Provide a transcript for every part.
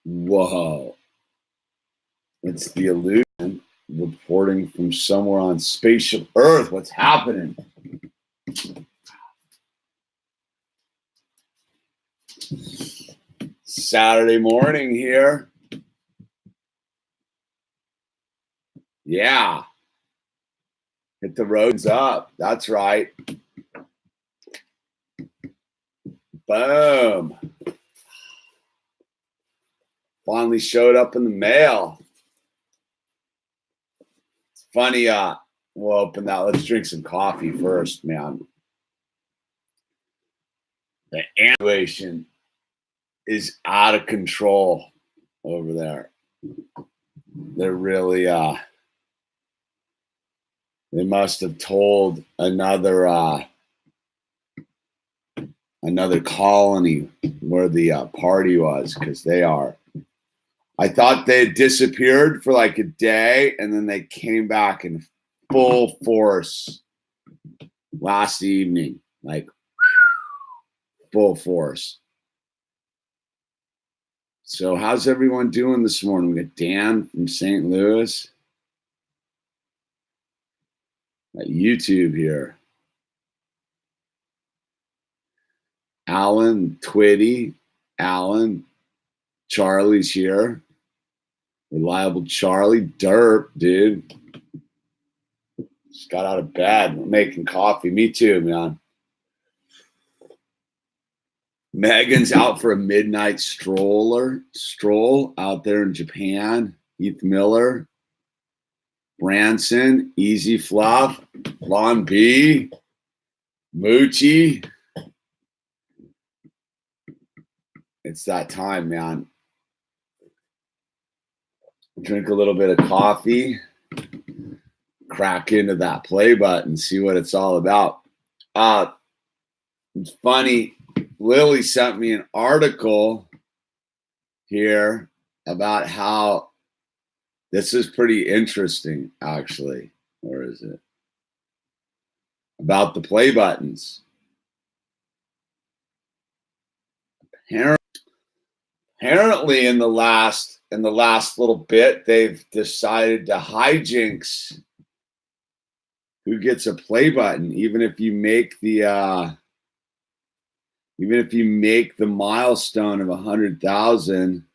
Whoa. It's the Yewllusion reporting from somewhere on spaceship Earth. What's happening? Saturday morning here. Yeah. Hit the roads up. That's right. Boom. Finally showed up in the mail. It's funny. We'll open that. Let's drink some coffee first, man. The situation is out of control over there. They're really, they must have told another colony where the party was, because they are. I thought they had disappeared for like a day, and then they came back in full force last evening, like full force. So how's everyone doing this morning? We got Dan from St. Louis. Got YouTube here. Alan, Twitty, Alan, Charlie's here. Reliable Charlie, Derp, dude. Just got out of bed. We're making coffee. Me too, man. Megan's out for a midnight stroll out there in Japan. Heath Miller, Branson, Easy Fluff, Lon B, Moochie. It's that time, man. Drink a little bit of coffee, crack into that play button, see what it's all about. It's funny. Lily sent me an article here about how this is pretty interesting, actually. Where is it? About the play buttons. Apparently in the last little bit, they've decided to hijinks who gets a play button, even if you make the milestone of 100,000.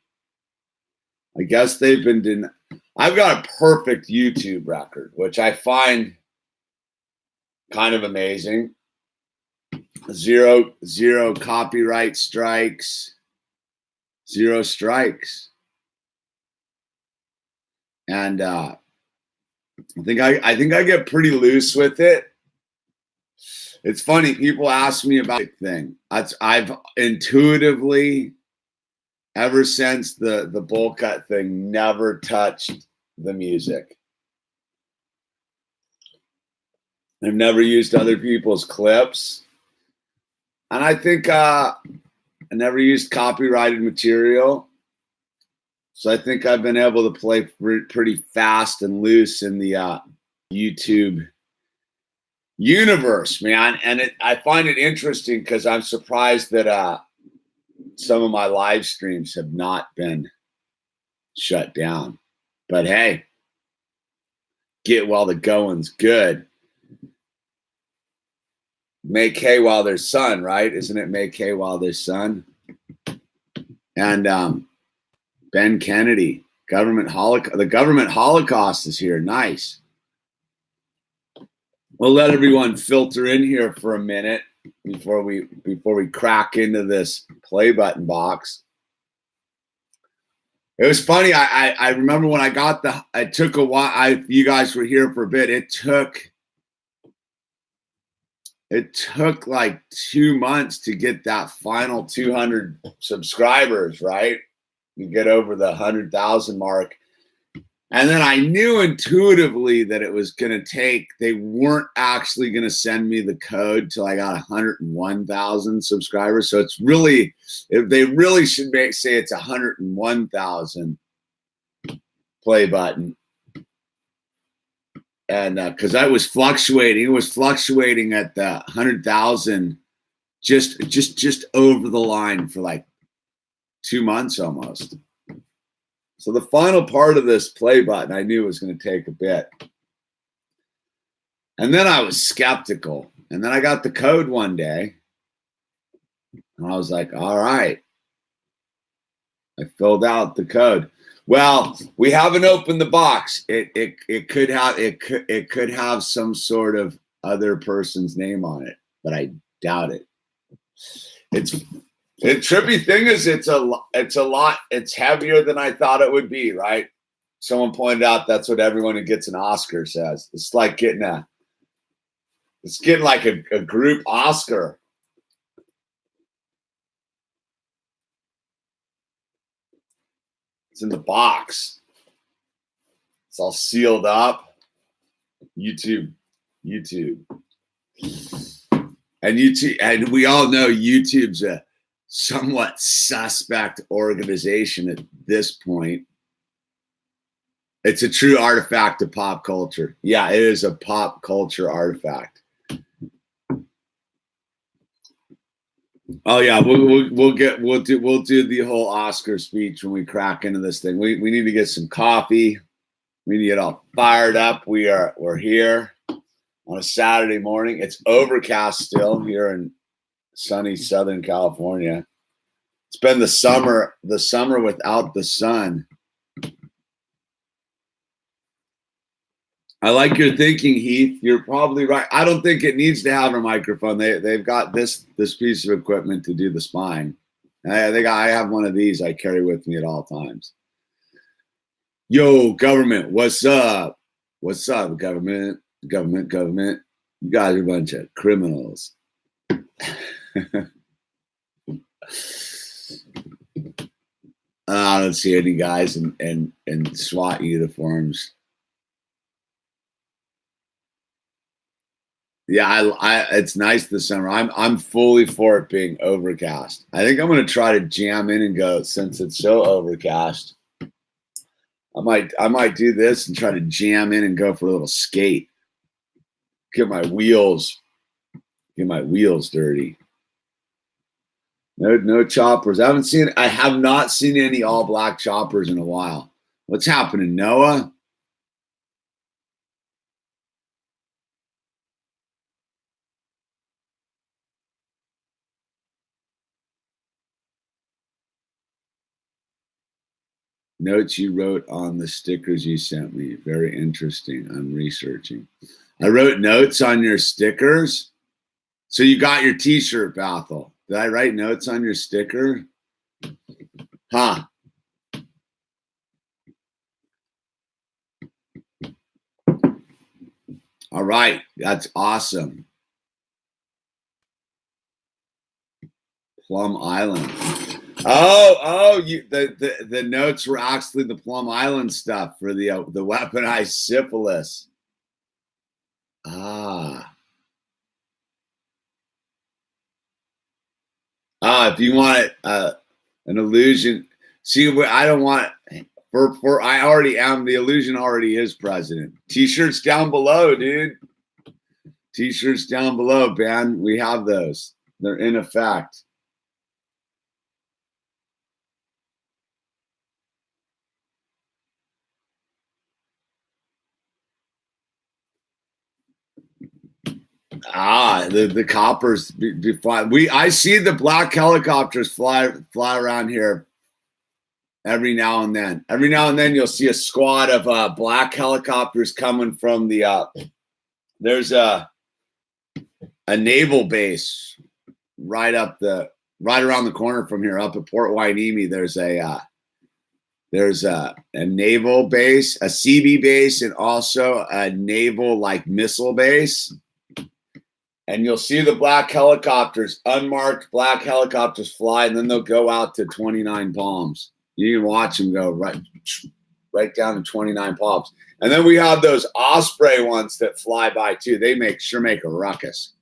I guess they've been I've got a perfect YouTube record, which I find kind of amazing. Zero copyright strikes, 0 strikes. And I think I get pretty loose with it. It's funny, people ask me about the thing. I've intuitively, ever since the bowl cut thing, never touched the music. I've never used other people's clips. And I think I never used copyrighted material. So I think I've been able to play pretty fast and loose in the YouTube universe, man. And I find it interesting because I'm surprised that some of my live streams have not been shut down. But hey, get while the going's good. Make hay while there's sun, right? Isn't it make hay while there's sun? And Ben Kennedy, the government Holocaust is here. Nice. We'll let everyone filter in here for a minute before we crack into this play button box. It was funny. I remember when I got it took a while. You guys were here for a bit. It took like 2 months to get that final 200 subscribers, right? You get over the 100,000 mark. And then I knew intuitively that it was going to take, they weren't actually going to send me the code till I got 101,000 subscribers. So it's really, they really should say it's 101,000 play button. And because it was fluctuating at the 100,000, just over the line for like 2 months almost. So the final part of this play button I knew was going to take a bit. And then I was skeptical. And then I got the code one day. And I was like, all right. I filled out the code. Well, we haven't opened the box. It could have some sort of other person's name on it, but I doubt it. The trippy thing is it's heavier than I thought it would be, right? Someone pointed out that's what everyone who gets an Oscar says. It's like getting like a group Oscar. It's in the box. It's all sealed up. YouTube. And we all know YouTube's a somewhat suspect organization at this point. It's a true artifact of pop culture. Yeah, it is a pop culture artifact. Oh yeah, we'll do the whole Oscar speech when we crack into this thing. We need to get some coffee. We need to get all fired up. We're here on a Saturday morning. It's overcast still here in sunny Southern California. It's been the summer without the sun. I like your thinking, Heath. You're probably right. I don't think it needs to have a microphone. They've got this piece of equipment to do the spine. I think I have one of these I carry with me at all times. Yo, government, what's up? What's up, government? Government. You guys are a bunch of criminals. I don't see any guys in SWAT uniforms. Yeah, it's nice this summer. I'm fully for it being overcast. I think I'm gonna try to jam in and go, since it's so overcast. I might do this and try to jam in and go for a little skate. Get my wheels dirty. No choppers. I have not seen any all black choppers in a while. What's happening, Noah? Notes you wrote on the stickers you sent me. Very interesting. I'm researching. I wrote notes on your stickers. So you got your t-shirt, Bethel. Did I write notes on your sticker? Huh. All right. That's awesome. Plum Island. The notes were actually the Plum Island stuff for the weaponized syphilis. If you want an illusion, see, I don't want I already am. The illusion already is president. T-shirts down below, dude. T-shirts down below, Ben. We have those. They're in effect. The coppers be fly. I see the black helicopters fly around here every now and then. Every now and then you'll see a squad of black helicopters coming from the there's a naval base right around the corner from here, up at Port Hueneme. There's a naval base, a CB base, and also a naval like missile base. And you'll see the black helicopters, unmarked black helicopters fly, and then they'll go out to 29 Palms. You can watch them go right down to 29 Palms. And then we have those Osprey ones that fly by too. They make a ruckus.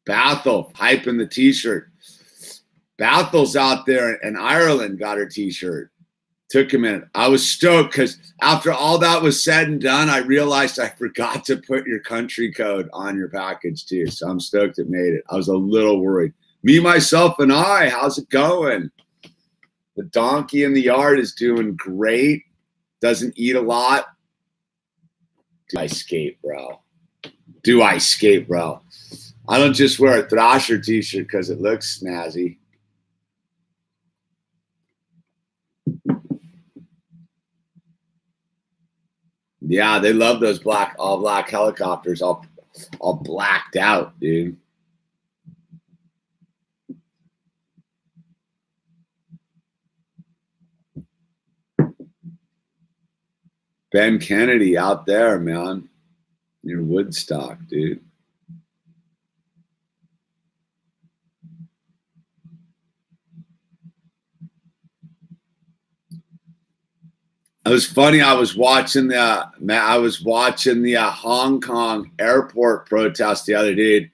Bethel hyping the t-shirt. Bethel's out there in Ireland got her t-shirt. Took a minute. I was stoked because after all that was said and done, I realized I forgot to put your country code on your package too. So I'm stoked it made it. I was a little worried. Me, myself, and I, how's it going? The donkey in the yard is doing great. Doesn't eat a lot. Do I skate, bro? Do I skate, bro? I don't just wear a Thrasher t-shirt because it looks snazzy. Yeah, they love those all black helicopters, all blacked out, dude. Ben Kennedy out there, man, near Woodstock, dude. It was funny. I was watching the Hong Kong airport protest the other day.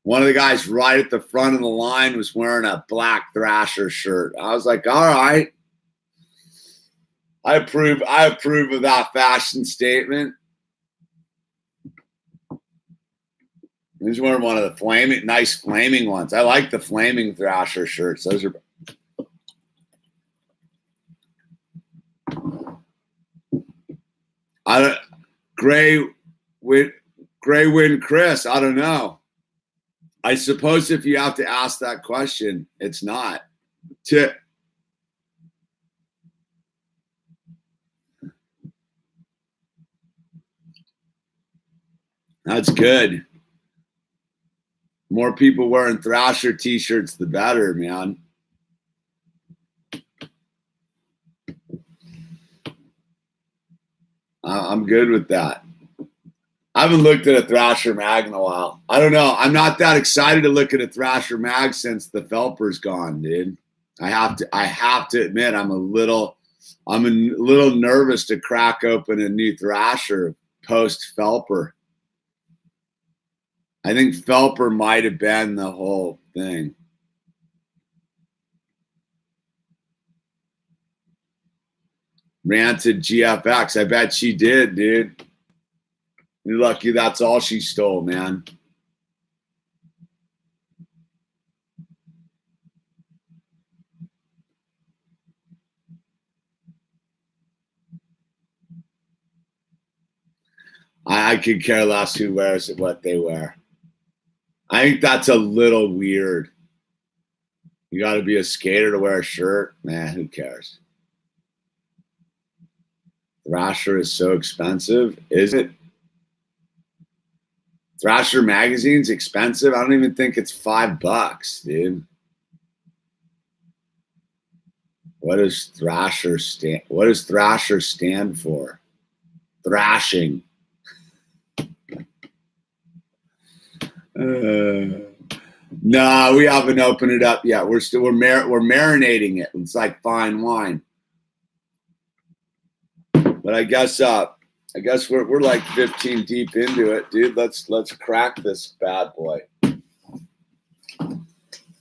One of the guys right at the front of the line was wearing a black Thrasher shirt. I was like, all right. I approve of that fashion statement. He's wearing one of the nice flaming ones. I like the flaming Thrasher shirts. Those are Gray Win Chris. I don't know. I suppose if you have to ask that question, it's not. That's good. More people wearing Thrasher t-shirts, the better, man. I'm good with that. I haven't looked at a Thrasher mag in a while. I don't know. I'm not that excited to look at a Thrasher mag since the Felper's gone, dude. I have to admit I'm a little nervous to crack open a new Thrasher post Felper. I think Felper might have been the whole thing. Ranted GFX. I bet she did, dude. You're lucky that's all she stole, man. I could care less who wears it, what they wear. I think that's a little weird. You got to be a skater to wear a shirt? Man, who cares? Thrasher is so expensive. Is it? Thrasher magazine's expensive? I don't even think it's $5, dude. What does Thrasher stand for? Thrashing. No, we haven't opened it up yet. We're marinating it. It's like fine wine. But I guess we're like 15 deep into it, dude. Let's crack this bad boy.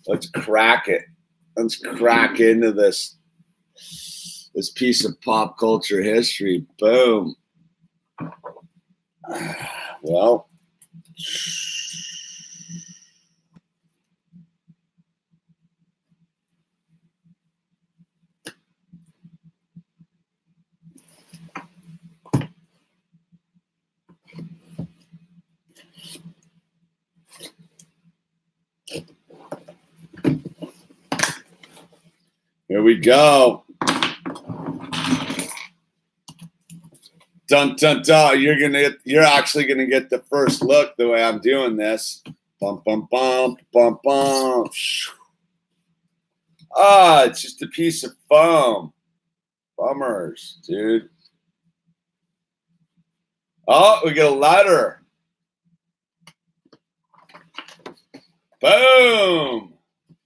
Let's crack it. Let's crack into this piece of pop culture history. Boom. Well, here we go. Dun dun dun! You're actually gonna get the first look the way I'm doing this. Bum bum bum bum bum. Ah, it's just a piece of foam. Bummers, dude. Oh, we get a letter. Boom!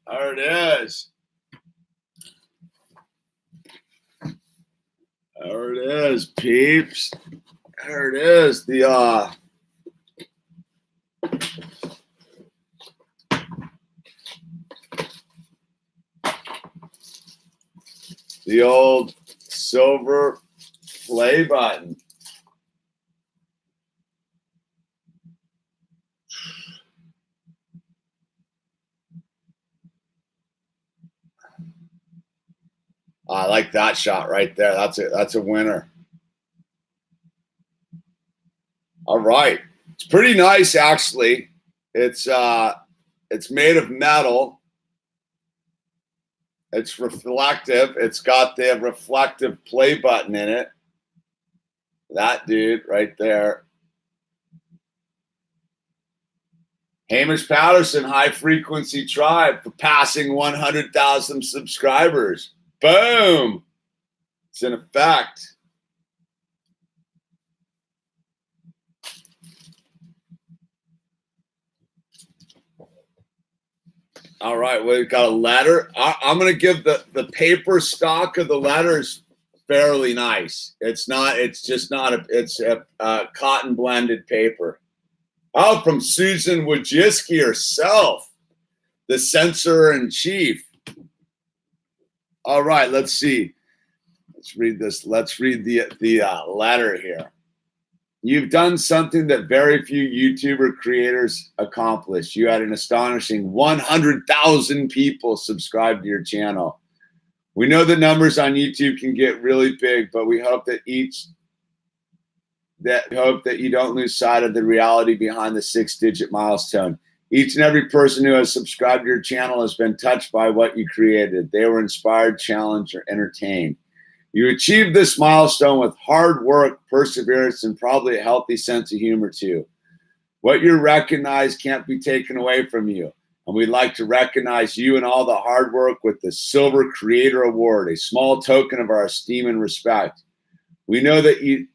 There it is. There it is, peeps. There it is. The old silver play button. I like that shot right there. That's a winner. All right. It's pretty nice, actually. It's made of metal. It's reflective. It's got the reflective play button in it. That dude right there. Hamish Patterson, High Frequency Tribe, for passing 100,000 subscribers. Boom. It's in effect. All right, we've got a letter. I'm going to give the paper stock of the letters fairly nice. It's a cotton blended paper. Oh, from Susan Wojcicki herself, the censor-in-chief. All right, let's see. Let's read this. Let's read the letter here. You've done something that very few YouTuber creators accomplish. You had an astonishing 100,000 people subscribe to your channel. We know the numbers on YouTube can get really big, but we hope that you don't lose sight of the reality behind the 6-digit milestone. Each and every person who has subscribed to your channel has been touched by what you created. They were inspired, challenged, or entertained. You achieved this milestone with hard work, perseverance, and probably a healthy sense of humor too. What you recognize can't be taken away from you. And we'd like to recognize you and all the hard work with the Silver Creator Award, a small token of our esteem and respect. We know that you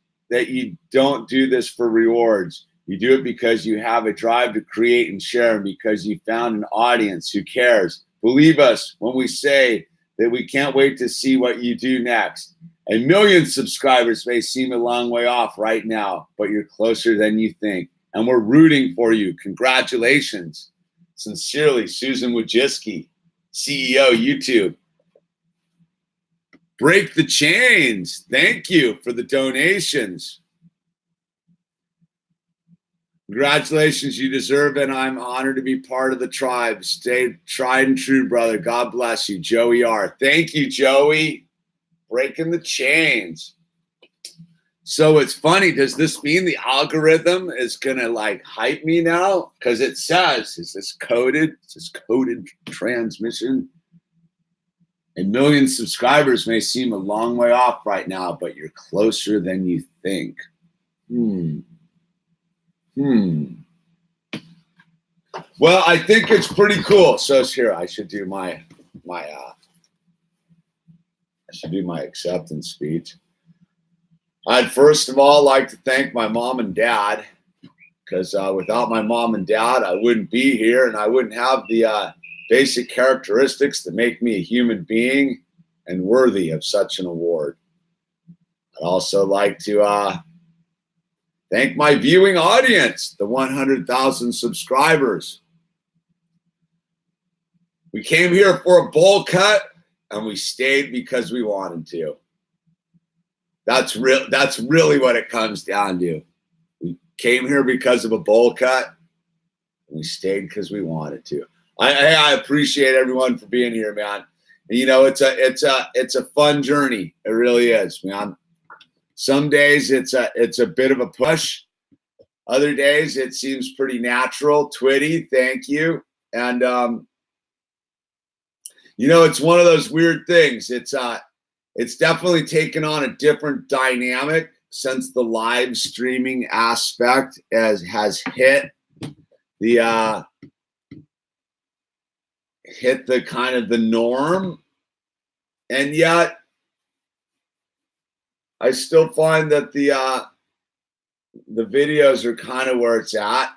don't do this for rewards. You do it because you have a drive to create and share, and because you found an audience who cares. Believe us when we say that we can't wait to see what you do next. 1 million subscribers may seem a long way off right now, but you're closer than you think. And we're rooting for you. Congratulations. Sincerely, Susan Wojcicki, CEO, YouTube. Break the chains. Thank you for the donations. Congratulations, you deserve it. And I'm honored to be part of the tribe. Stay tried and true, brother. God bless you, Joey R. Thank you, Joey. Breaking the chains. So it's funny. Does this mean the algorithm is gonna like hype me now? Because it says, is this coded? Is this coded transmission? 1 million subscribers may seem a long way off right now, but you're closer than you think. Well, I think it's pretty cool. So here, I should do my acceptance speech. I'd first of all like to thank my mom and dad, because without my mom and dad, I wouldn't be here, and I wouldn't have the basic characteristics that make me a human being and worthy of such an award. I'd also like to thank my viewing audience, the 100,000 subscribers. We came here for a bowl cut, and we stayed because we wanted to. That's really what it comes down to. We came here because of a bowl cut, and we stayed because we wanted to. I appreciate everyone for being here, man. And, you know, it's a fun journey. It really is, man. Some days it's a bit of a push. Other days it seems pretty natural. Twitty, thank you. And you know, it's one of those weird things. It's definitely taken on a different dynamic since the live streaming aspect has hit the kind of the norm. And yet I still find that the videos are kind of where it's at.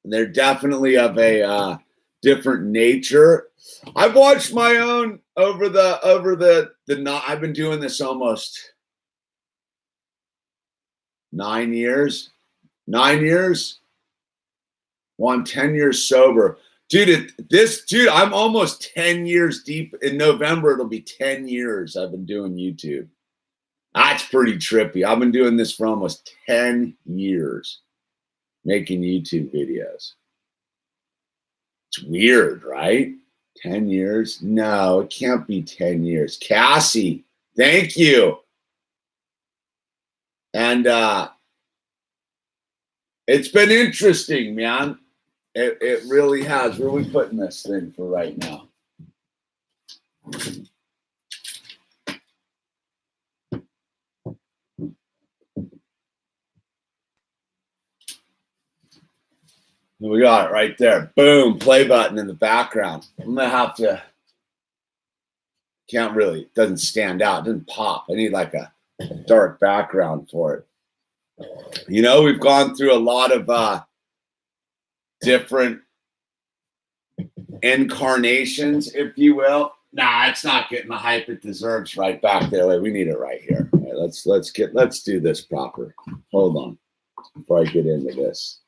And they're definitely of a different nature. I've watched my own over the I've been doing this almost 9 years. 9 years? Well, I'm 10 years sober. Dude, I'm almost 10 years deep. In November, it'll be 10 years I've been doing YouTube. That's pretty trippy. I've been doing this for almost 10 years, making YouTube videos. It's weird, right? 10 years? No, it can't be 10 years. Cassie, thank you. And it's been interesting, man. It really has. Where are we putting this thing for right now? We got it right there. Boom, play button in the background. I'm going to have to, can't really, it doesn't stand out. It doesn't pop. I need like a dark background for it. You know, we've gone through a lot of different incarnations, if you will. Nah, it's not getting the hype it deserves right back there. Wait, we need it right here. All right, let's do this proper. Hold on before I get into this.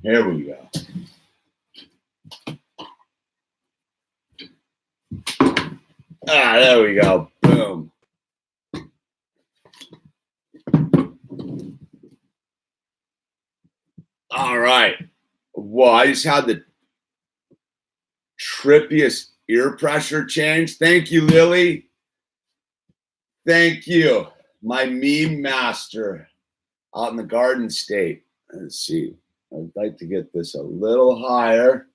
Here we go. Ah, there we go. Boom. All right. Well, I just had the trippiest ear pressure change. Thank you, Lily. Thank you. My meme master out in the Garden State. Let's see. I'd like to get this a little higher.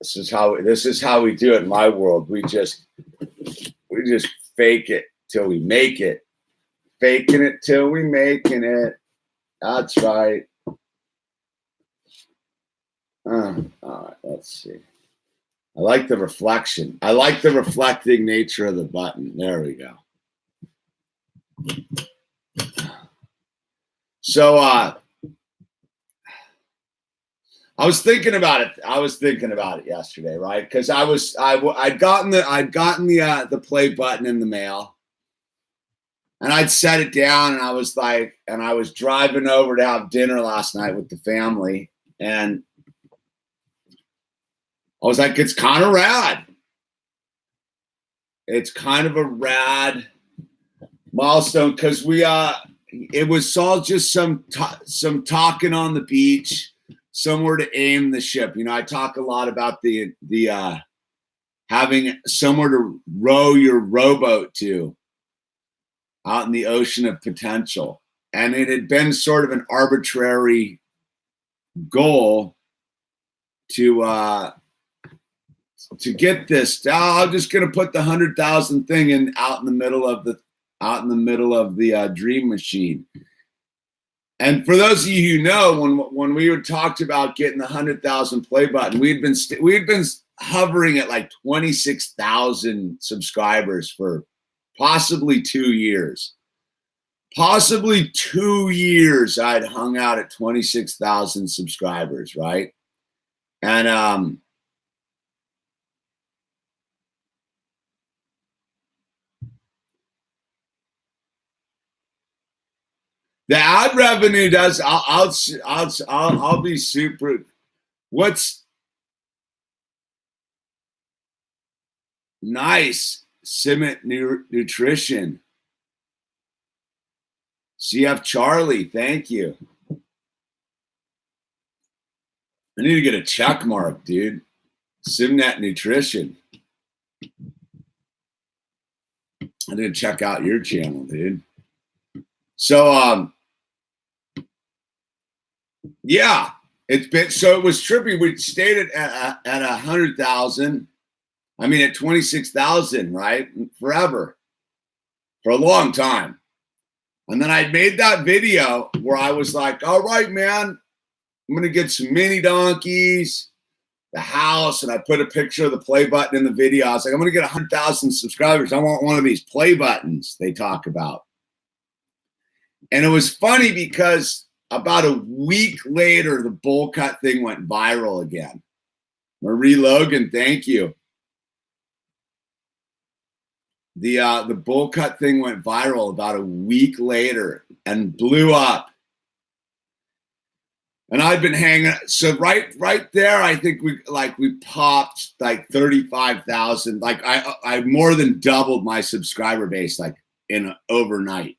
This is how we do it in my world. We just fake it till we make it. Faking it till we making it. That's right. All right, let's see. I like the reflection. I like the reflecting nature of the button. There we go. So I was thinking about it. I was thinking about it yesterday, right? Because I'd gotten the play button in the mail, and I'd set it down, and I was driving over to have dinner last night with the family, and I was like, it's kind of rad. It's kind of a rad milestone because it was all just some talking on the beach, somewhere to aim the ship. You know, I talk a lot about the having somewhere to row your rowboat to out in the ocean of potential. And it had been sort of an arbitrary goal to get this. I'm just going to put the 100,000 thing out in the middle of the dream machine. And for those of you who know, when we were talked about getting the 100,000 play button, we'd been hovering at like 26,000 subscribers for possibly 2 years. Possibly 2 years I'd hung out at 26,000 subscribers, right? And the ad revenue does. I'll be super. What's nice? Simit Nutrition. CF Charlie, thank you. I need to get a check mark, dude. Simnet Nutrition. I need to check out your channel, dude. So, yeah, it was trippy. We stayed at 100,000. I mean, at 26,000, right? Forever, for a long time. And then I made that video where I was like, all right, man, I'm going to get some mini donkeys, the house. And I put a picture of the play button in the video. I was like, I'm going to get 100,000 subscribers. I want one of these play buttons they talk about. And it was funny because about a week later, the bowl cut thing went viral again. Marie Logan, thank you. The bowl cut thing went viral about a week later and blew up. And I've been hanging. So right there, I think we popped like 35,000. Like I more than doubled my subscriber base like in overnight.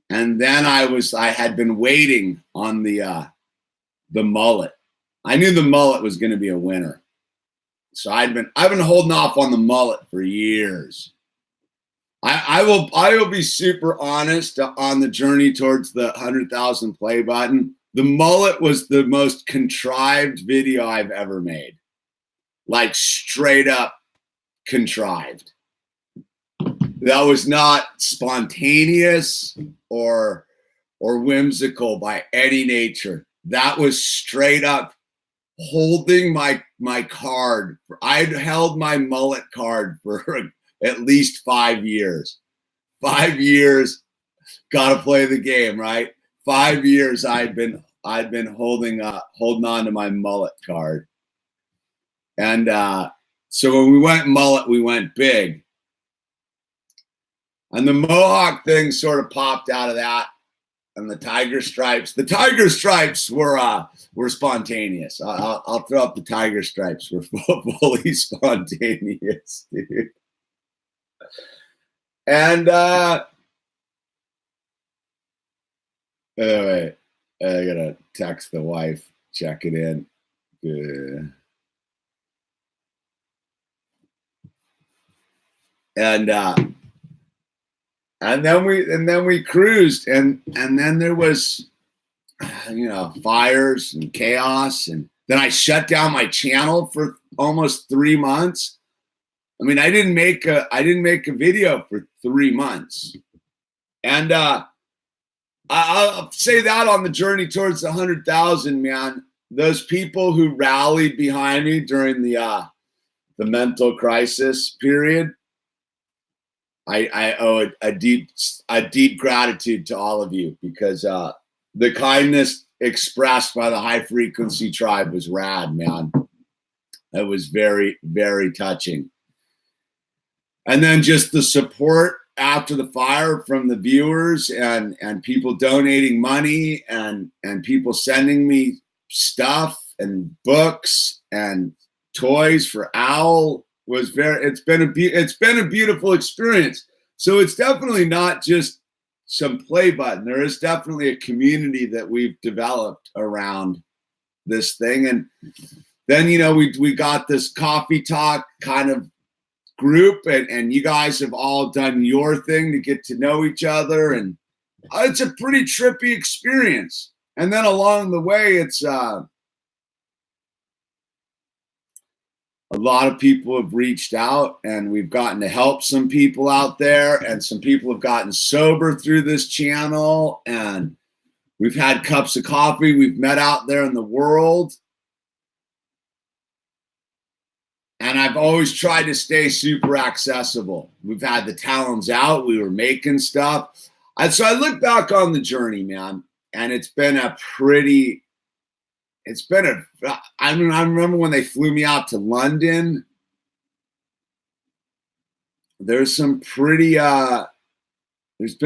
And then I had been waiting on the mullet. I knew the mullet was going to be a winner. So I've been holding off on the mullet for years. I will be super honest on the journey towards the 100,000 play button. The mullet was the most contrived video I've ever made. Like straight up contrived. That was not spontaneous or whimsical by any nature. That was straight up holding my card. I'd held my mullet card for at least 5 years. 5 years, gotta play the game, right? 5 years I'd been holding on to my mullet card. And so when we went mullet, we went big. And the mohawk thing sort of popped out of that. And the tiger stripes were spontaneous. I'll throw up the tiger stripes. Were fully spontaneous, dude. And wait, I gotta text the wife, check it in. And then we cruised, and then there was, fires and chaos, and then I shut down my channel for almost 3 months. I mean, I didn't make a video for 3 months, and I'll say that on the journey towards the 100,000, man. Those people who rallied behind me during the mental crisis period, I owe a deep gratitude to all of you, because the kindness expressed by the high frequency tribe was rad, man. It was very, very touching. And then just the support after the fire from the viewers and people donating money and people sending me stuff and books and toys for Owl was it's been a beautiful experience. So it's definitely not just some play button. There is definitely a community that we've developed around this thing. And then, we got this coffee talk kind of group, and you guys have all done your thing to get to know each other, and it's a pretty trippy experience. And then along the way, it's a lot of people have reached out, and we've gotten to help some people out there, and some people have gotten sober through this channel, and we've had cups of coffee. We've met out there in the world. And I've always tried to stay super accessible. We've had the talons out. We were making stuff. And so I look back on the journey, man, and I remember when they flew me out to London. There's been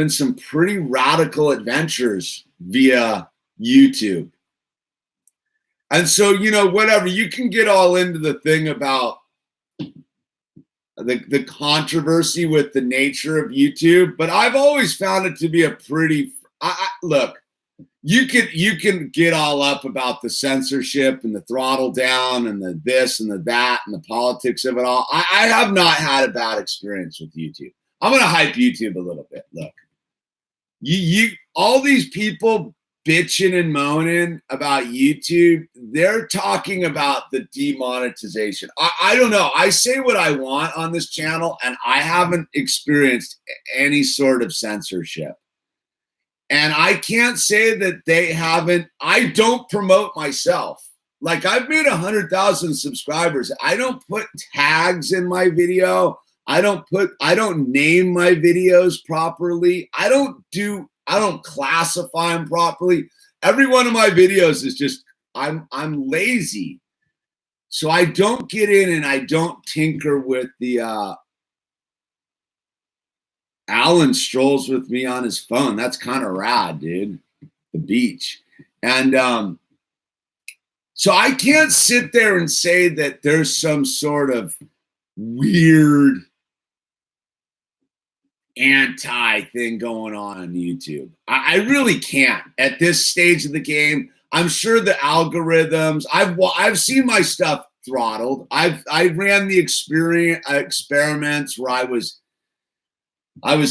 some pretty radical adventures via YouTube. And so, whatever, you can get all into the thing about the controversy with the nature of YouTube, but I've always found it to be a pretty, look, you can get all up about the censorship and the throttle down and the this and the that and the politics of it all. I have not had a bad experience with YouTube. I'm going to hype YouTube a little bit. Look, you all these people bitching and moaning about YouTube, they're talking about the demonetization. I don't know. I say what I want on this channel, and I haven't experienced any sort of censorship. And I can't say that they haven't. I don't promote myself. Like, I've made 100,000 subscribers. I don't put tags in my video. I don't name my videos properly. I don't classify them properly. Every one of my videos is just, I'm lazy. So I don't get in and I don't tinker with the, Alan strolls with me on his phone. That's kind of rad, dude. The beach. And so I can't sit there and say that there's some sort of weird anti thing going on YouTube. I really can't at this stage of the game. I'm sure the algorithms. I've seen my stuff throttled. I ran the experiments where I was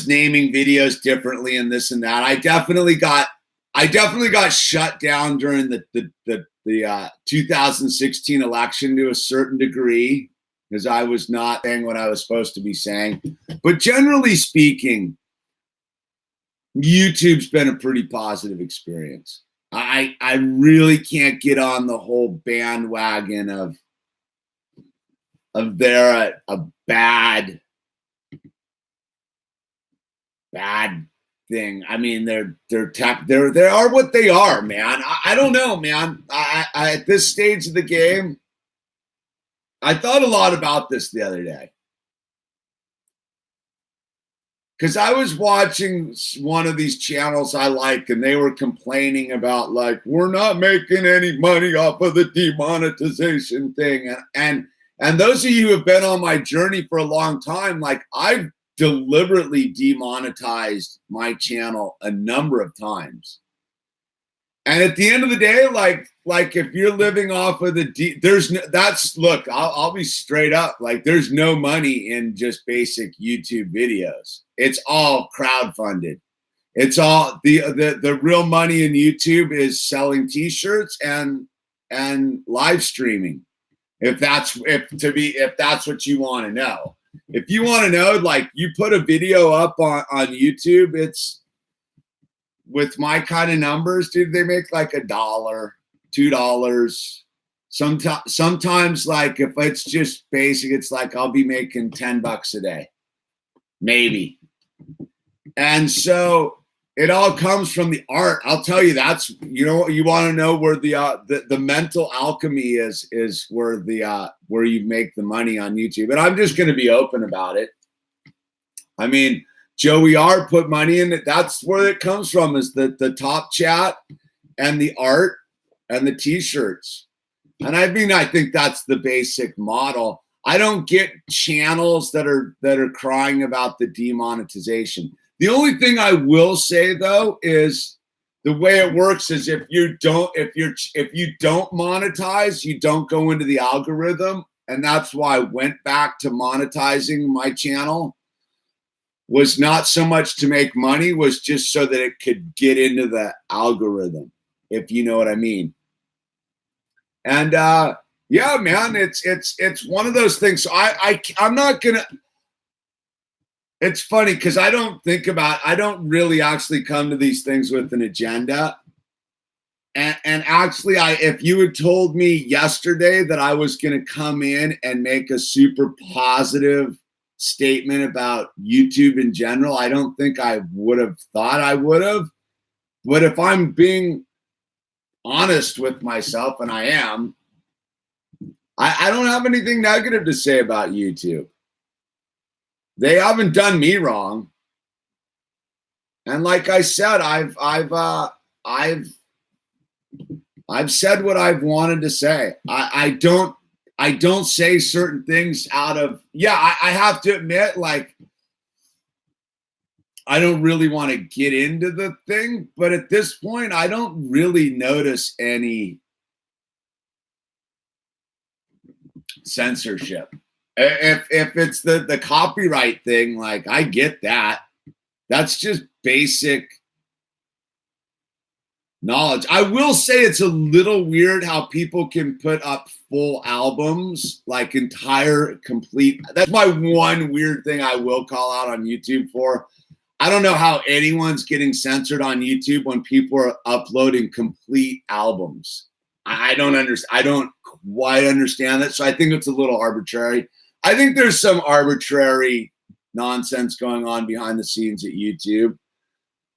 naming videos differently and this and that. I definitely got shut down during the 2016 election to a certain degree, because I was not saying what I was supposed to be saying. But generally speaking, YouTube's been a pretty positive experience. I really can't get on the whole bandwagon of they're a bad thing. I mean, they are what they are, man. I don't know, man. I at this stage of the game, I thought a lot about this the other day, because I was watching one of these channels I like, and they were complaining about, like, we're not making any money off of the demonetization thing. And those of you who have been on my journey for a long time, like, I've deliberately demonetized my channel a number of times. And at the end of the day, like if you're living off of look, I'll be straight up. Like, there's no money in just basic YouTube videos. It's all crowdfunded. It's all the real money in YouTube is selling t-shirts and live streaming. If that's what you want to know. If you want to know, like, you put a video up on YouTube, it's, with my kind of numbers, dude, they make like $1, $2. Sometimes, like, if it's just basic, it's like I'll be making $10 a day, maybe. And so it all comes from the art. I'll tell you, that's, you know, you want to know where the mental alchemy is where where you make the money on YouTube. And I'm just going to be open about it. I mean, Joey R put money in it. That's where it comes from, is the top chat and the art and the t-shirts. And I mean, I think that's the basic model. I don't get channels that are crying about the demonetization. The only thing I will say, though, is the way it works is if you don't monetize, you don't go into the algorithm. And that's why I went back to monetizing my channel. Was not so much to make money, was just so that it could get into the algorithm, if you know what I mean. And yeah, man, it's one of those things. So I'm not gonna. It's funny because I don't really actually come to these things with an agenda. And actually, if you had told me yesterday that I was going to come in and make a super positive statement about YouTube in general, I don't think I would have thought I would have. But if I'm being honest with myself, and I am, I don't have anything negative to say about YouTube. They haven't done me wrong. And like I said, I've said what I've wanted to say. I don't say certain things out of, I have to admit, like, I don't really want to get into the thing, but at this point, I don't really notice any censorship. If it's the copyright thing, like, I get that. That's just basic knowledge. I will say it's a little weird how people can put up full albums, like complete. That's my one weird thing I will call out on YouTube for. I don't know how anyone's getting censored on YouTube when people are uploading complete albums. I don't quite understand that. So I think it's a little arbitrary. I think there's some arbitrary nonsense going on behind the scenes at YouTube.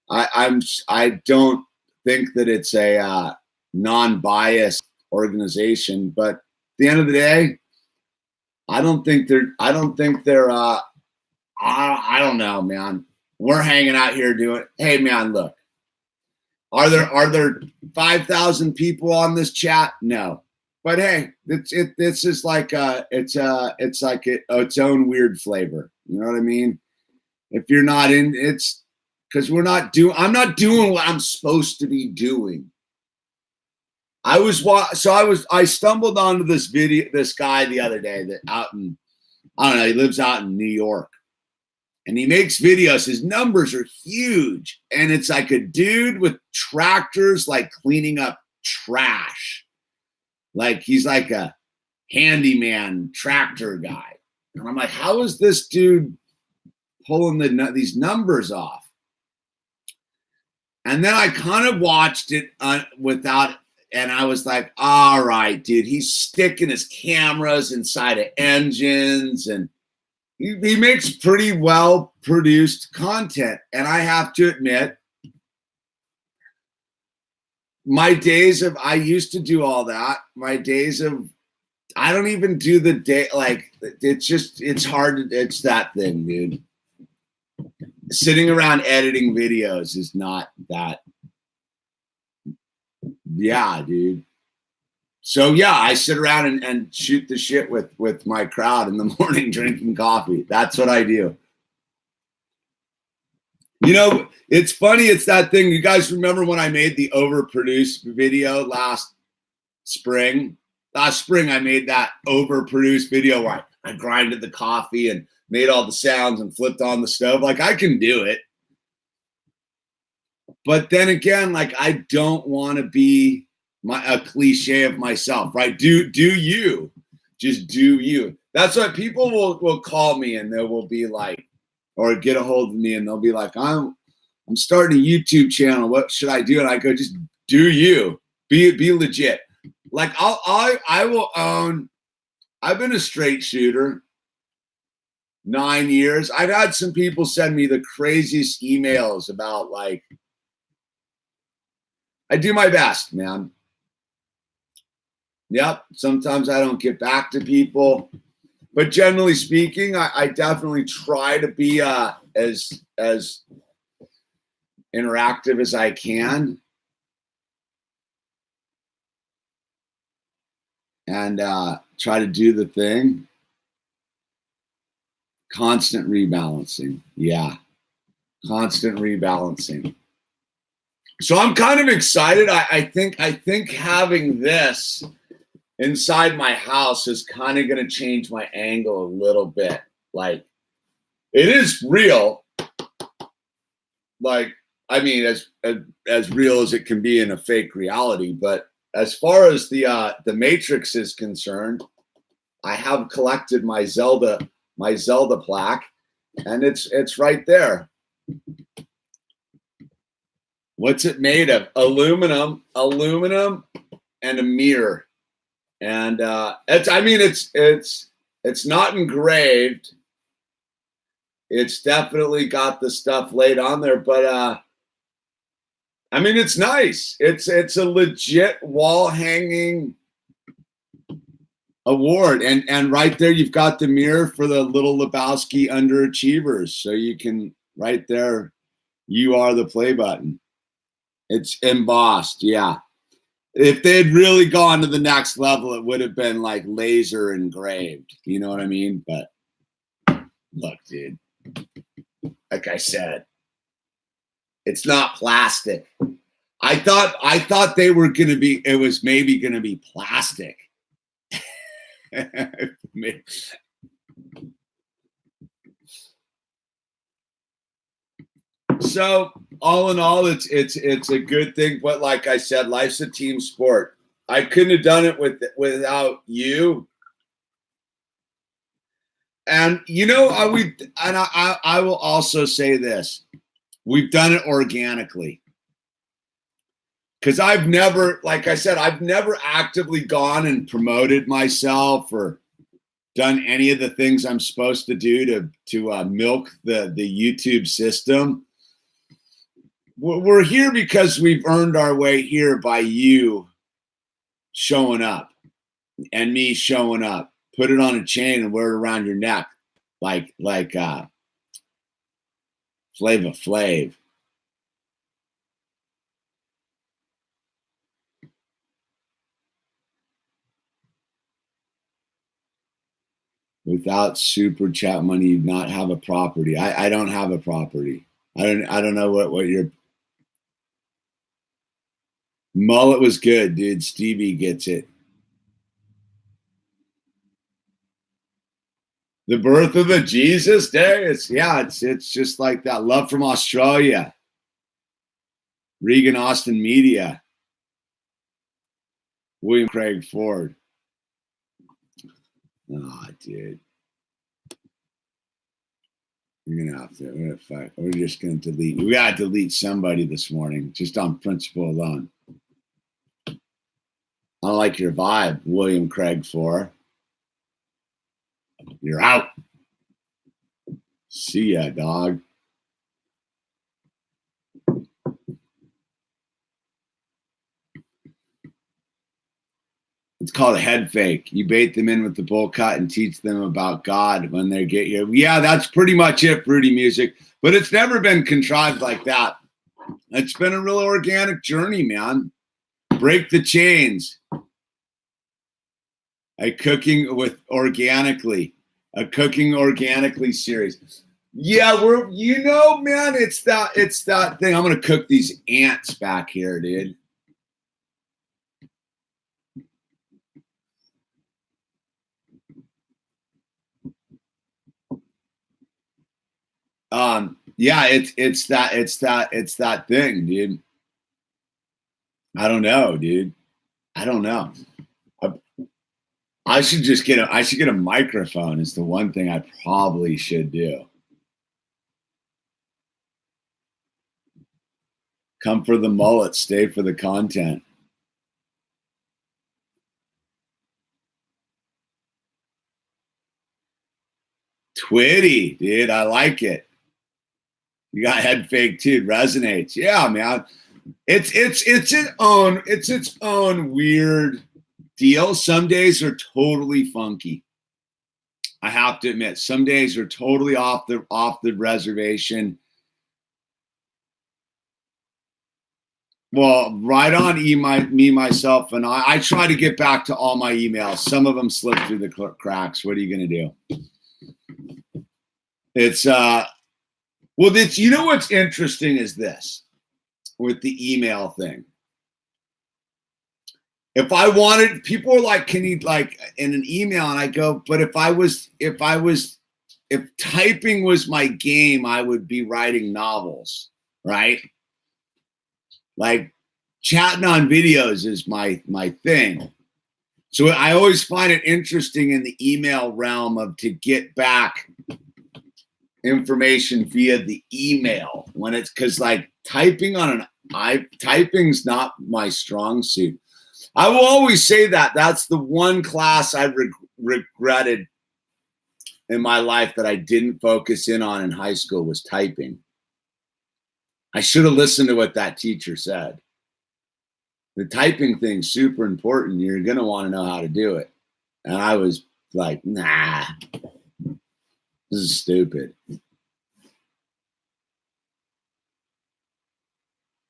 I don't think that it's a non-biased organization, but at the end of the day, I don't know, man. We're hanging out here doing, hey, man, look, Are there 5,000 people on this chat? No. But hey, this is like it's like its own weird flavor. You know what I mean? If you're not in, it's because I'm not doing what I'm supposed to be doing. I stumbled onto this guy the other day that I don't know, he lives out in New York. And he makes videos. His numbers are huge. And it's like a dude with tractors, like cleaning up trash. Like he's like a handyman tractor guy. And I'm like, how is this dude pulling these numbers off? And then I kind of watched it without, and I was like, all right, dude, he's sticking his cameras inside of engines, and he makes pretty well produced content. And I have to admit, I used to do all that. I don't even do the day. Like it's hard. It's that thing, dude. Sitting around editing videos is not that. Yeah, dude. So yeah, I sit around and shoot the shit with my crowd in the morning, drinking coffee. That's what I do. You know, it's funny. It's that thing. You guys remember when I made the overproduced video last spring? Last spring, I made that overproduced video where I grinded the coffee and made all the sounds and flipped on the stove. Like, I can do it. But then again, like, I don't want to be a cliche of myself, right? Do you. Just do you. That's what people will call me, and they will be like, or get a hold of me, and they'll be like, I'm starting a YouTube channel. What should I do? And I go, just do you. Be legit. Like I will own. I've been a straight shooter 9 years. I've had some people send me the craziest emails about, like, I do my best, man. Yep. Sometimes I don't get back to people, but generally speaking, I definitely try to be as interactive as I can, and try to do the thing. Constant rebalancing. Yeah. Constant rebalancing. So I'm kind of excited. I think having this inside my house is kind of going to change my angle a little bit. Like, it is real. Like, I mean, as real as it can be in a fake reality. But as far as the Matrix is concerned, I have collected my Zelda plaque, and it's right there. What's it made of? Aluminum, and a mirror. And it's not engraved. It's definitely got the stuff laid on there, but I mean, it's nice. It's a legit wall hanging award, and right there you've got the mirror for the Little Lebowski underachievers. So you can, right there, you are the play button. It's embossed, yeah. If they had really gone to the next level, it would have been like laser engraved. You know what I mean? But look, dude, like I said, it's not plastic. I thought they were gonna be. It was maybe gonna be plastic. So all in all, it's a good thing. But like I said, life's a team sport. I couldn't have done it without you. And you know, I will also say this: we've done it organically. Because I've never, like I said, I've never actively gone and promoted myself or done any of the things I'm supposed to do to milk the YouTube system. We're here because we've earned our way here by you showing up and me showing up. Put it on a chain and wear it around your neck like Flava Flav. Without super chat money, you not have a property. I don't have a property. I don't know what your mullet was good, dude. Stevie gets it. The birth of the Jesus Day. It's just like that. Love from Australia. Regan Austin Media. William Craig Ford. Oh, dude. We're just gonna delete. We gotta delete somebody this morning, just on principle alone. I don't like your vibe, William Craig Ford. You're out. See ya, dog. It's called a head fake. You bait them in with the bowl cut and teach them about God when they get here. Yeah, that's pretty much it, Fruity Music. But it's never been contrived like that. It's been a real organic journey, man. Break the chains. A cooking organically series. Yeah, man, it's that thing. I'm gonna cook these ants back here, dude. Yeah, it's that thing, dude. I don't know, dude. I don't know. I should get a microphone is the one thing I probably should do. Come for the mullet, stay for the content. Twitty, dude, I like it. You got head fake too. It resonates. Yeah, man. It's its own weird deal. Some days are totally funky. I have to admit, some days are totally off the reservation. Well, right on me, myself, and I try to get back to all my emails. Some of them slip through the cracks. What are you going to do? It's you know what's interesting is this with the email thing. If I wanted, people are like, can you like in an email? And I go, but if typing was my game, I would be writing novels, right? Like chatting on videos is my thing. So I always find it interesting in the email realm of to get back information via the email when it's because like typing's not my strong suit. I will always say that's the one class I regretted in my life that I didn't focus in on in high school was typing. I should have listened to what that teacher said. The typing thing's super important. You're going to want to know how to do it. And I was like, nah, this is stupid.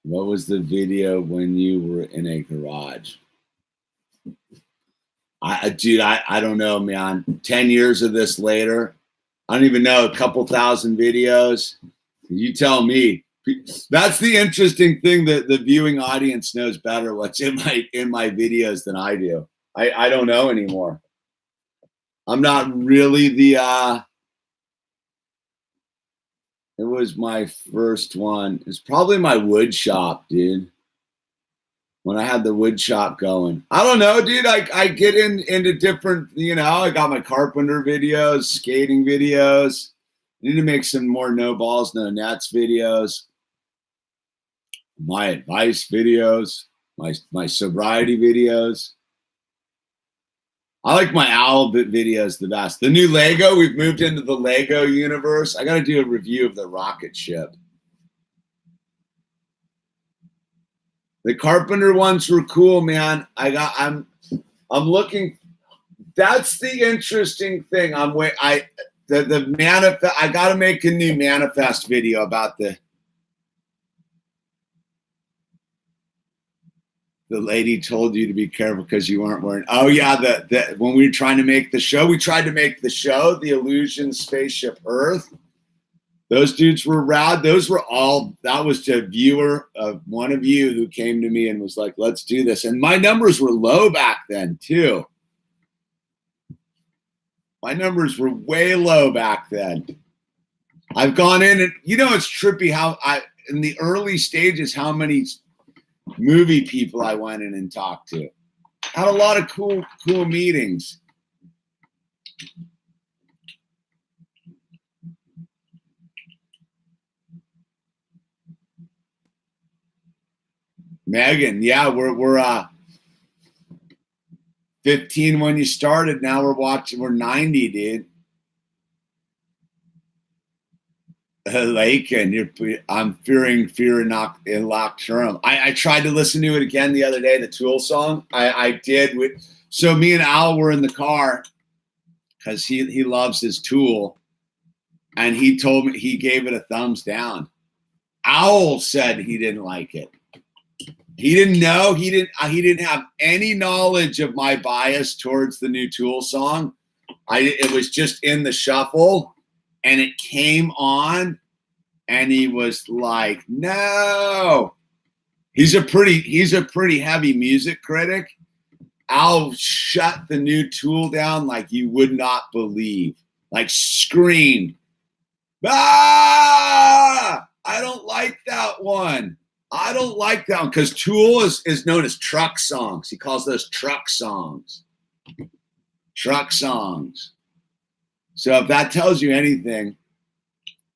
What was the video when you were in a garage? I don't know, man. 10 years of this later, I don't even know, a couple thousand videos. You tell me. That's the interesting thing, that the viewing audience knows better what's in my videos than I do. I don't know anymore. I'm not really it was my first one. It's probably my wood shop, dude. When I had the wood shop going. I don't know, dude. I get into different, I got my carpenter videos, skating videos. I need to make some more no balls, no nets videos. My advice videos, my sobriety videos. I like my owl videos the best. The new Lego, we've moved into the Lego universe. I got to do a review of the rocket ship. The carpenter ones were cool, man. I'm looking. That's the interesting thing. I got to make a new manifest video about the. The lady told you to be careful because you weren't wearing. Oh yeah, the when we were trying to make the show, the Yewllusion Spaceship Earth. Those dudes were rad. Those were all. That was a viewer of one of you who came to me and was like, "Let's do this." And my numbers were low back then too. My numbers were way low back then. I've gone in and it's trippy how in the early stages how many movie people I went in and talked to. Had a lot of cool meetings. Megan, yeah, we're 15 when you started. Now we're 90, dude. Lakin, I'm fearing in Nocturnal. I tried to listen to it again the other day, the Tool song. I did. So me and Al were in the car because he loves his Tool, and he told me he gave it a thumbs down. Owl said he didn't like it. He didn't know. He didn't have any knowledge of my bias towards the new Tool song. It was just in the shuffle, and it came on, and he was like, "No." He's a pretty heavy music critic. I'll shut the new Tool down like you would not believe. Like screamed, "Ah! I don't like that one. I don't like that one," because Tool is known as truck songs. He calls those truck songs. Truck songs. So if that tells you anything,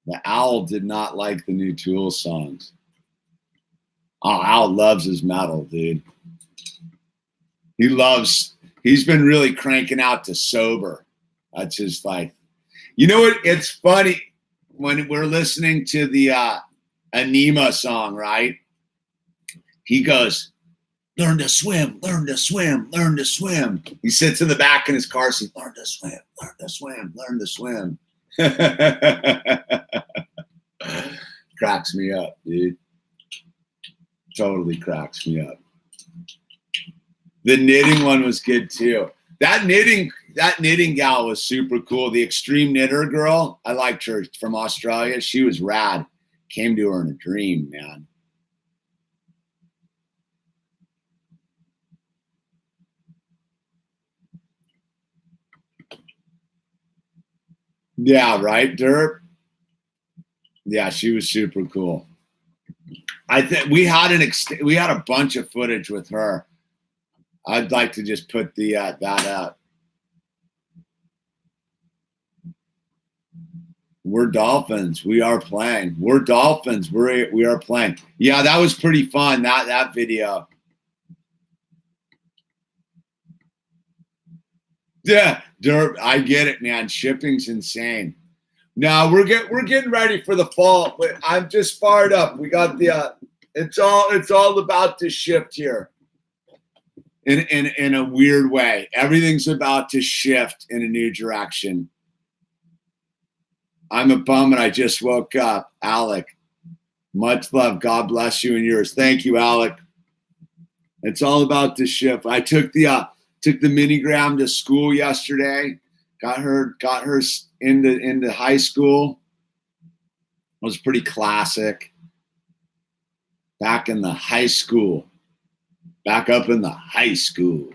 the Owl did not like the new Tool songs. Oh, Owl loves his metal, dude. He's been really cranking out to Sober. That's just like, what? It's funny when we're listening to the Anima song, right? He goes, "Learn to swim, learn to swim, learn to swim." He sits in the back in his car seat, "Learn to swim, learn to swim, learn to swim." Cracks me up, dude. Totally cracks me up. The knitting one was good too. That knitting gal was super cool. The extreme knitter girl, I liked her, from Australia. She was rad. Came to her in a dream, man. Yeah, right, Derp. Yeah, she was super cool. I think we had a bunch of footage with her. I'd like to just put that up. We're Dolphins. We are playing. We're Dolphins. We are playing. Yeah, that was pretty fun. That video. Yeah, Derp, I get it, man. Shipping's insane. Now we're getting ready for the fall, but I'm just fired up. We got the it's all about to shift here in a weird way. Everything's about to shift in a new direction. I'm a bum and I just woke up. Alec, much love. God bless you and yours. Thank you, Alec. It's all about to shift. I took the minigram to school yesterday. Got her into high school. It was pretty classic. Back in the high school. Back up in the high school.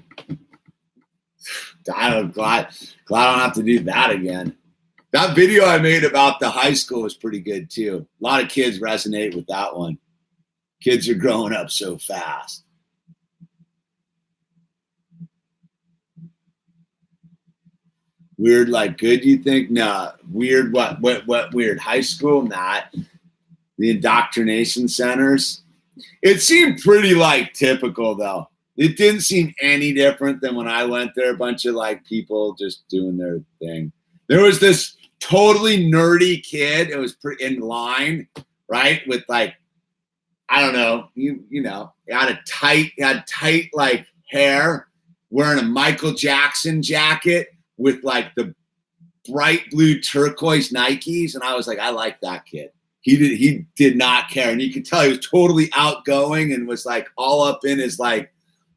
I'm glad I don't have to do that again. That video I made about the high school was pretty good too. A lot of kids resonate with that one. Kids are growing up so fast. Weird, like good, you think? Nah. Weird, what weird? High school? Not. The indoctrination centers. It seemed pretty like typical though. It didn't seem any different than when I went there. A bunch of like people just doing their thing. There was this totally nerdy kid. It was pretty in line, right? With like, I don't know, you know, had tight like hair, wearing a Michael Jackson jacket with like the bright blue turquoise Nikes. And I was like, I like that kid. He did not care. And you could tell he was totally outgoing and was like all up in his like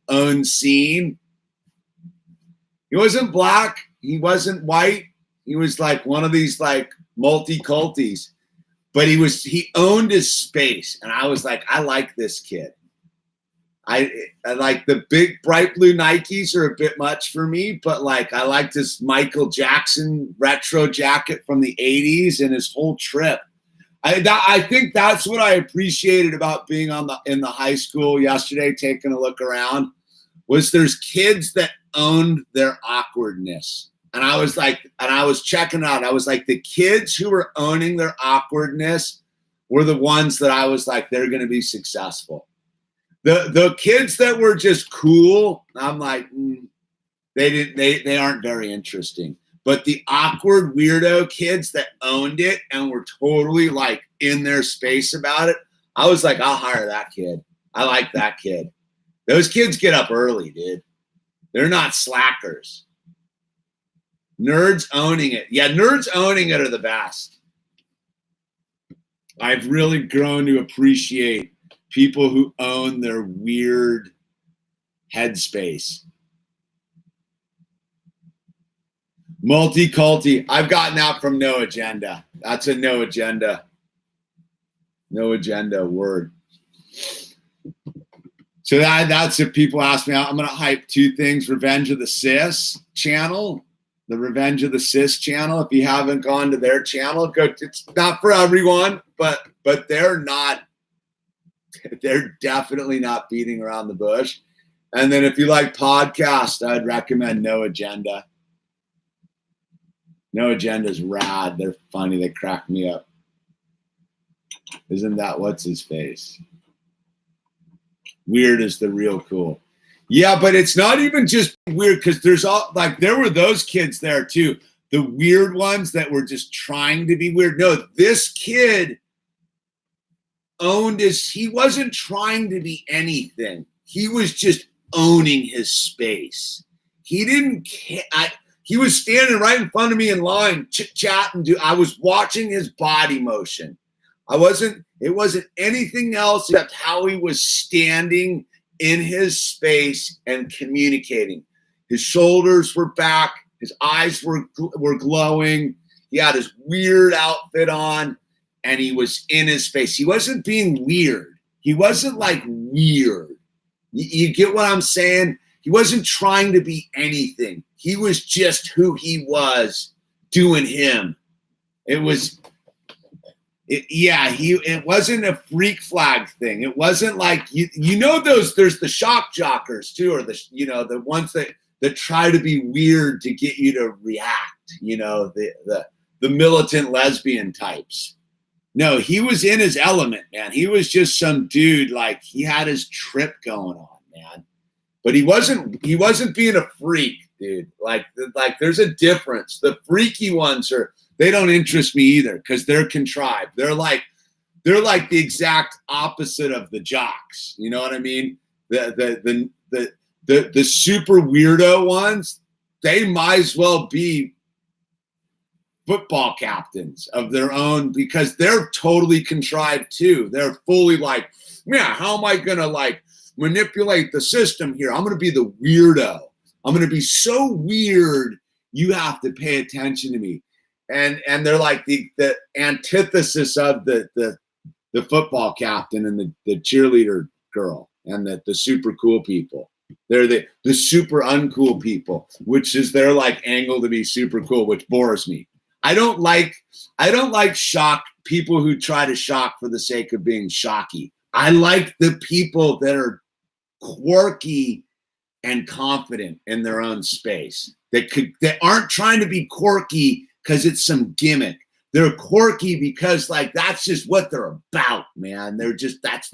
own scene. He wasn't black. He wasn't white. He was like one of these like multi-culties, but he owned his space. And I was like, I like this kid. I like the big bright blue Nikes are a bit much for me, but like I like this Michael Jackson retro jacket from the 80s and his whole trip. I think that's what I appreciated about being in the high school yesterday, taking a look around, was there's kids that owned their awkwardness. And I was like, and I was checking out, I was like, the kids who were owning their awkwardness were the ones that I was like, they're going to be successful. The kids that were just cool, I'm like, they aren't very interesting. But the awkward weirdo kids that owned it and were totally like in their space about it, I was like, I'll hire that kid. I like that kid. Those kids get up early, dude. They're not slackers. Nerds owning it. Yeah, nerds owning it are the best. I've really grown to appreciate people who own their weird headspace. Multi-culti. I've gotten that from No Agenda. That's a No Agenda word. So that's if people ask me, I'm going to hype two things. Revenge of the Cis channel. The Revenge of the Cis channel. If you haven't gone to their channel, go. It's not for everyone, but they're definitely not beating around the bush. And then if you like podcasts, I'd recommend No Agenda. No Agenda's rad. They're funny. They crack me up. Isn't that what's his face? Weird is the real cool. Yeah, but it's not even just weird, because there were those kids there too. The weird ones that were just trying to be weird. No, this kid he wasn't trying to be anything. He was just owning his space. He didn't care. He was standing right in front of me in line, chit-chatting. I was watching his body motion. It wasn't anything else except how he was standing in his space and communicating. His shoulders were back. His eyes were glowing. He had his weird outfit on, and he was in his space. He wasn't being weird. He wasn't like weird. You get what I'm saying? He wasn't trying to be anything. He was just who he was, doing him. It wasn't a freak flag thing. It wasn't like, there's the shock jockers too, or the ones that try to be weird to get you to react, the militant lesbian types. No, he was in his element, man. He was just some dude, like he had his trip going on, man. But he wasn't being a freak, dude. Like there's a difference. The freaky ones they don't interest me either, because they're contrived. They're like the exact opposite of the jocks. You know what I mean? The super weirdo ones, they might as well be football captains of their own, because they're totally contrived too. They're fully like, yeah, how am I gonna like manipulate the system here? I'm gonna be the weirdo. I'm gonna be so weird you have to pay attention to me. And they're like the antithesis of the football captain and the cheerleader girl and the super cool people. They're the super uncool people, which is their like angle to be super cool, which bores me. I don't like shock people who try to shock for the sake of being shocky. I like the people that are quirky and confident in their own space. That aren't trying to be quirky because it's some gimmick. They're quirky because like that's just what they're about, man. That's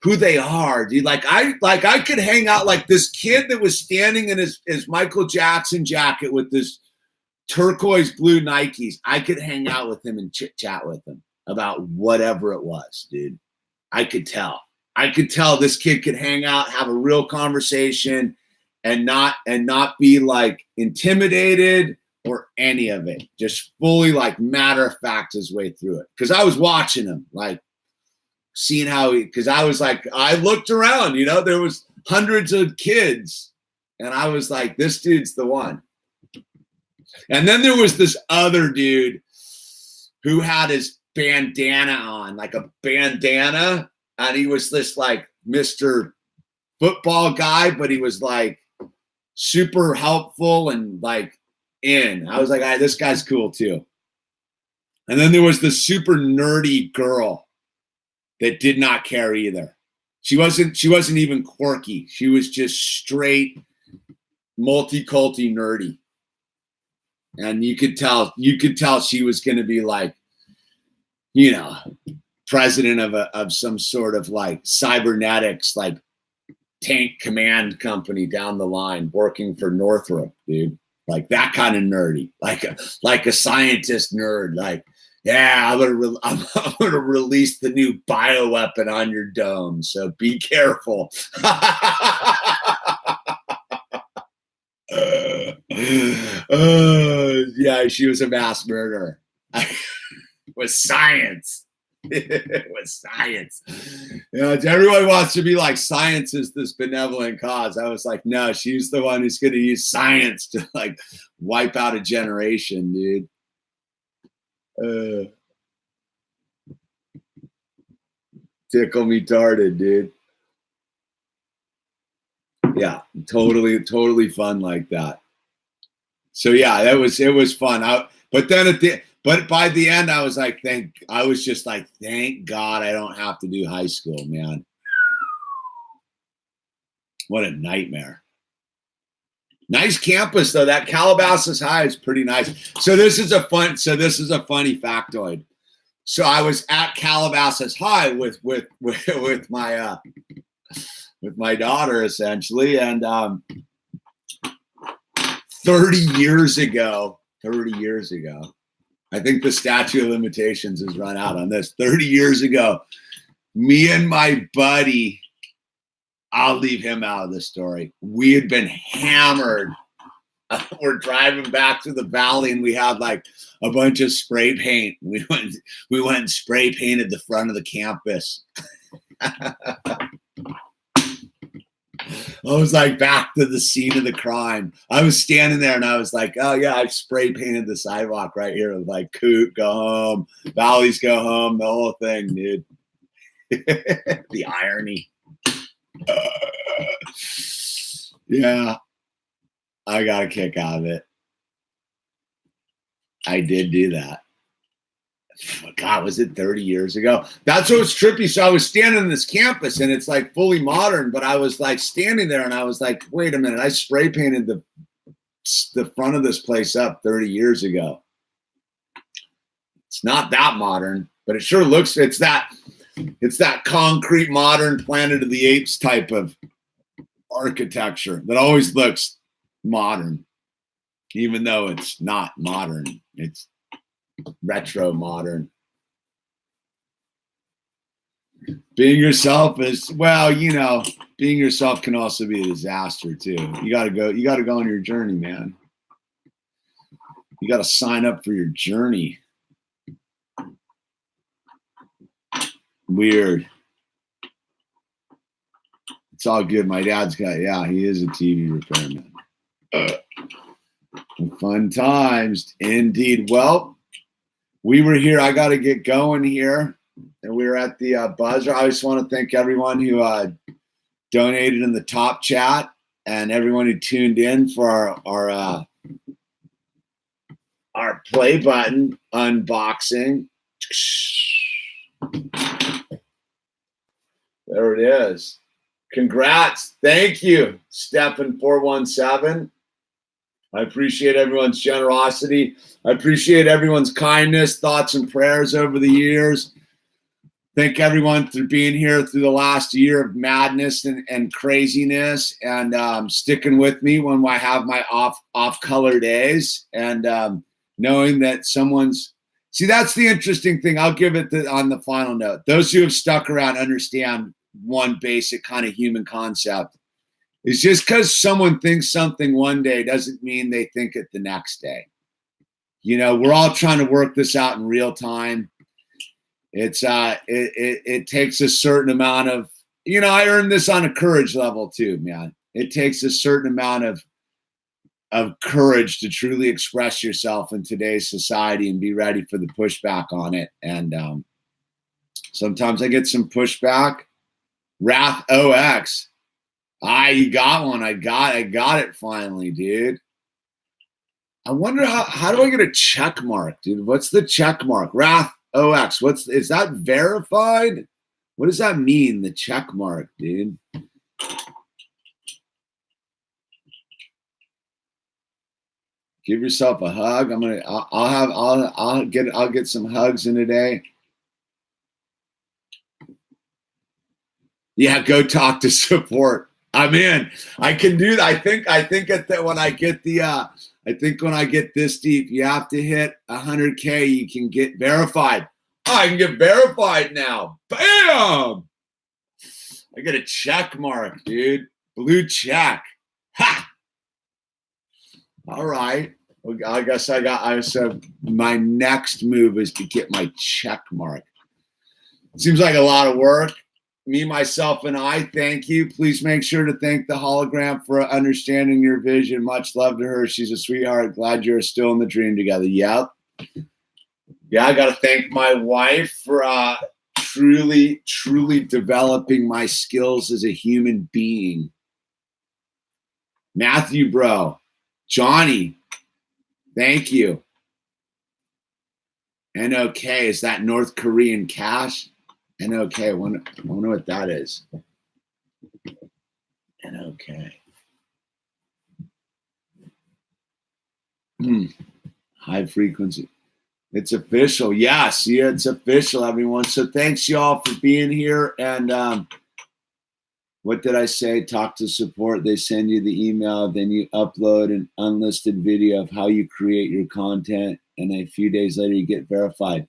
who they are, dude. I could hang out like this kid that was standing in his Michael Jackson jacket with this turquoise blue Nikes. I could hang out with him and chit chat with him about whatever it was, dude. I could tell this kid could hang out, have a real conversation, and not be like intimidated or any of it. Just fully like matter of fact his way through it. Because I was watching him, like seeing how because I was like, I looked around, hundreds of kids. And I was like, this dude's the one. And then there was this other dude who had his bandana on, like a bandana. And he was this like Mr. Football guy, but he was like super helpful and like in. I was like, this guy's cool too. And then there was the super nerdy girl that did not care either. She wasn't even quirky. She was just straight multi-culti nerdy. And you could tell she was going to be like, you know, president of some sort of like cybernetics, like tank command company down the line, working for Northrop, dude. Like that kind of nerdy, like a scientist nerd. Like, yeah, I'm gonna release the new bioweapon on your dome, so be careful. Yeah, she was a mass murderer. It was science. It was science. You know, everyone wants to be like, science is this benevolent cause. I was like, no, she's the one who's going to use science to like wipe out a generation, dude. Tickle me tarded, dude. Yeah, totally fun like that. So yeah, it was fun. But by the end, I was like, thank God I don't have to do high school, man. What a nightmare. Nice campus though. That Calabasas High is pretty nice. So this is a funny factoid. So I was at Calabasas High with my daughter essentially, and 30 years ago, I think the statute of limitations has run out on this. 30 years ago, me and my buddy, I'll leave him out of the story. We had been hammered. We're driving back to the valley and we had like a bunch of spray paint. We went and spray painted the front of the campus. I was like back to the scene of the crime. I was standing there and I was like, oh yeah, I've spray painted the sidewalk right here. Like, Coot, go home. Valleys, go home. The whole thing, dude. The irony. Yeah. I got a kick out of it. I did do that. God, was it 30 years ago? That's what was trippy. So I was standing on this campus and it's like fully modern, but I was like standing there and I was like, wait a minute, I spray painted the front of this place up 30 years ago. It's not that modern, but it sure looks, it's that concrete modern Planet of the Apes type of architecture that always looks modern, even though it's not modern. It's retro modern. Being yourself is, well, you know, being yourself can also be a disaster too. You gotta go on your journey, man. You gotta sign up for your journey. Weird. It's all good. My dad's got, yeah, he is a TV repairman. Fun times indeed. Well, we were here. I got to get going here. And we were at the buzzer. I just want to thank everyone who donated in the top chat and everyone who tuned in for our play button unboxing. There it is. Congrats. Thank you, Stephen417. I appreciate everyone's generosity. I appreciate everyone's kindness, thoughts, and prayers over the years. Thank everyone for being here through the last year of madness and craziness, and sticking with me when I have my off-color days, and knowing that someone's. See, that's the interesting thing. I'll give it on the final note. Those who have stuck around understand one basic kind of human concept. It's just because someone thinks something one day doesn't mean they think it the next day. You know, we're all trying to work this out in real time. It's it takes a certain amount of I earned this on a courage level too, man. It takes a certain amount of courage to truly express yourself in today's society and be ready for the pushback on it. And sometimes I get some pushback. Wrath OX. You got one. I got it finally, dude. I wonder how do I get a check mark, dude? What's the check mark? Wrath OX. Is that verified? What does that mean? The check mark, dude. Give yourself a hug. I'll get some hugs in today. Yeah, go talk to support. I'm in. I can do that. I think when I get this deep, you have to hit 100K. You can get verified. Oh, I can get verified now. Bam! I get a check mark, dude. Blue check. Ha! All right. Well, I guess so my next move is to get my check mark. Seems like a lot of work. Me, myself, and I, thank you. Please make sure to thank the hologram for understanding your vision. Much love to her. She's a sweetheart. Glad you're still in the dream together. Yep. Yeah, I got to thank my wife for truly developing my skills as a human being. Matthew, bro. Johnny, thank you. NOK, is that North Korean cash? NOK, I wonder what that is. NOK. High frequency. It's official. Yes, yeah, it's official, everyone. So thanks y'all for being here. And what did I say? Talk to support. They send you the email. Then you upload an unlisted video of how you create your content. And a few days later, you get verified.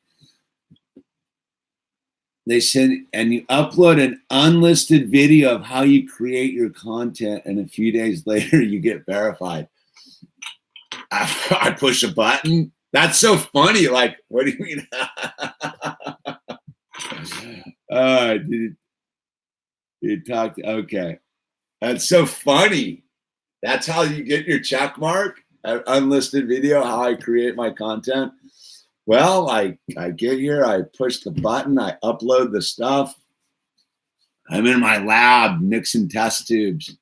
They send, and you upload an unlisted video of how you create your content. And a few days later, you get verified. I push a button. That's so funny. Like, what do you mean? You talked. Okay. That's so funny. That's how you get your check mark. An unlisted video, how I create my content. Well, I get here, I push the button, I upload the stuff. I'm in my lab mixing test tubes.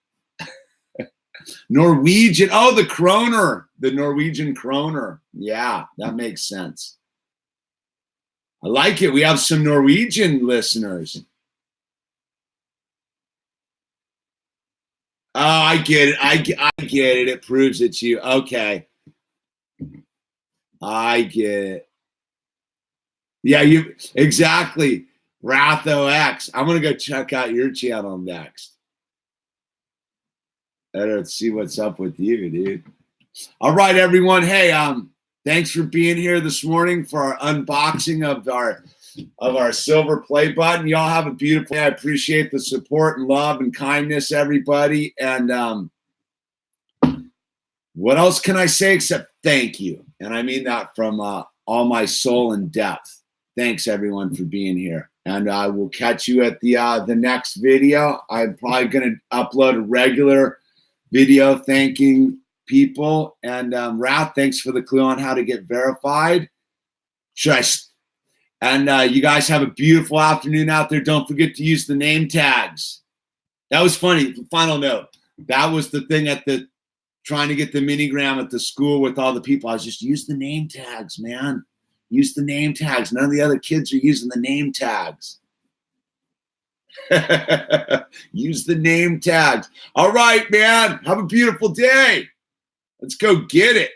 Norwegian. Oh, the kroner. The Norwegian kroner. Yeah, that makes sense. I like it. We have some Norwegian listeners. Oh, I get it. I get it. It proves it's you. Okay. I get it. Yeah, you exactly. Ratho X. I'm gonna go check out your channel next. Let's see what's up with you, dude. All right, everyone. Hey, thanks for being here this morning for our unboxing of our silver play button. Y'all have a beautiful day. I appreciate the support and love and kindness, everybody. And what else can I say except thank you? And I mean that from all my soul and depth. Thanks, everyone, for being here. And I will catch you at the next video. I'm probably going to upload a regular video thanking people. And Ralph, thanks for the clue on how to get verified. And you guys have a beautiful afternoon out there. Don't forget to use the name tags. That was funny. Final note. That was the thing at the trying to get the minigram at the school with all the people. I was just use the name tags, man. Use the name tags. None of the other kids are using the name tags. Use the name tags. All right, man. Have a beautiful day. Let's go get it.